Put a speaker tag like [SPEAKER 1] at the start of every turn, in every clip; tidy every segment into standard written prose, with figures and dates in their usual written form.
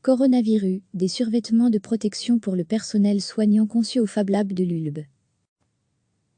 [SPEAKER 1] Coronavirus, des survêtements de protection pour le personnel soignant conçus au Fab Lab de l'ULB.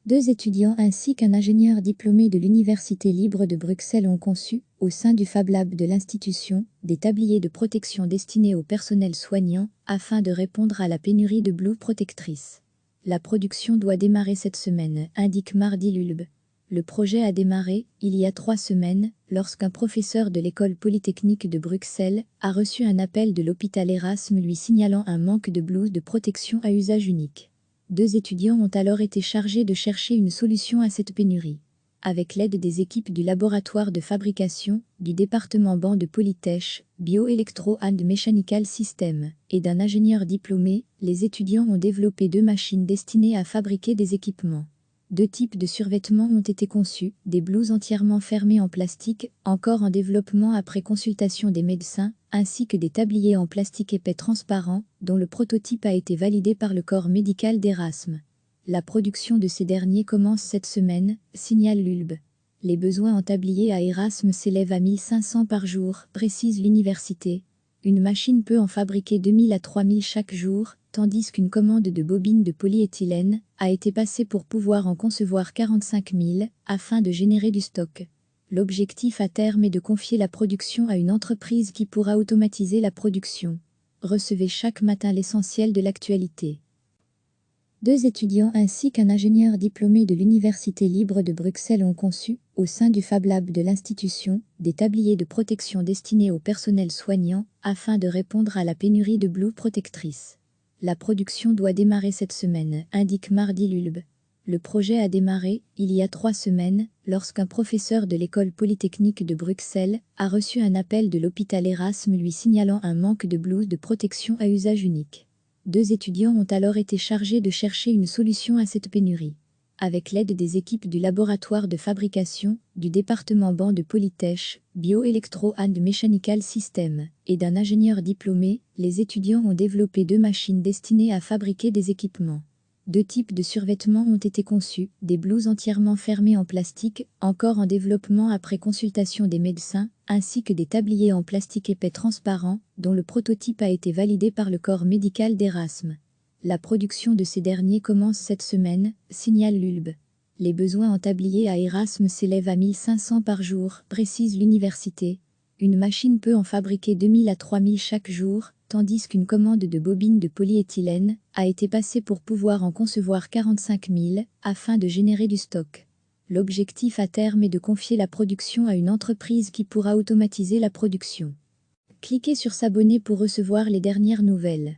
[SPEAKER 1] 2 étudiants ainsi qu'un ingénieur diplômé de l'Université libre de Bruxelles ont conçu, au sein du Fab Lab de l'institution, des tabliers de protection destinés au personnel soignant, afin de répondre à la pénurie de blouses protectrices. La production doit démarrer cette semaine, indique mardi l'ULB. Le projet a démarré, il y a 3 semaines, lorsqu'un professeur de l'école polytechnique de Bruxelles a reçu un appel de l'hôpital Erasme lui signalant un manque de blouses de protection à usage unique. 2 étudiants ont alors été chargés de chercher une solution à cette pénurie. Avec l'aide des équipes du laboratoire de fabrication, du département banc de Polytech, Bioelectro and Mechanical System, et d'un ingénieur diplômé, les étudiants ont développé 2 machines destinées à fabriquer des équipements. 2 types de survêtements ont été conçus, des blouses entièrement fermées en plastique, encore en développement après consultation des médecins, ainsi que des tabliers en plastique épais transparent, dont le prototype a été validé par le corps médical d'Erasme. La production de ces derniers commence cette semaine, signale l'ULB. Les besoins en tabliers à Erasme s'élèvent à 1500 par jour, précise l'université. Une machine peut en fabriquer 2000 à 3000 chaque jour, tandis qu'une commande de bobines de polyéthylène a été passée pour pouvoir en concevoir 45 000, afin de générer du stock. L'objectif à terme est de confier la production à une entreprise qui pourra automatiser la production. Recevez chaque matin l'essentiel de l'actualité. 2 étudiants ainsi qu'un ingénieur diplômé de l'Université libre de Bruxelles ont conçu, au sein du Fab Lab de l'institution, des tabliers de protection destinés au personnel soignant, afin de répondre à la pénurie de blouses protectrices. La production doit démarrer cette semaine, indique mardi l'ULB. Le projet a démarré, il y a 3 semaines, lorsqu'un professeur de l'école polytechnique de Bruxelles a reçu un appel de l'hôpital Erasme lui signalant un manque de blouses de protection à usage unique. 2 étudiants ont alors été chargés de chercher une solution à cette pénurie. Avec l'aide des équipes du laboratoire de fabrication, du département banc de Polytech, Bioelectro and Mechanical System, et d'un ingénieur diplômé, les étudiants ont développé 2 machines destinées à fabriquer des équipements. 2 types de survêtements ont été conçus, des blouses entièrement fermées en plastique, encore en développement après consultation des médecins, ainsi que des tabliers en plastique épais transparent, dont le prototype a été validé par le corps médical d'Erasme. La production de ces derniers commence cette semaine, signale l'ULB. Les besoins en tabliers à Erasme s'élèvent à 1500 par jour, précise l'université. Une machine peut en fabriquer 2000 à 3000 chaque jour, tandis qu'une commande de bobines de polyéthylène a été passée pour pouvoir en concevoir 45 000, afin de générer du stock. L'objectif à terme est de confier la production à une entreprise qui pourra automatiser la production. Cliquez sur s'abonner pour recevoir les dernières nouvelles.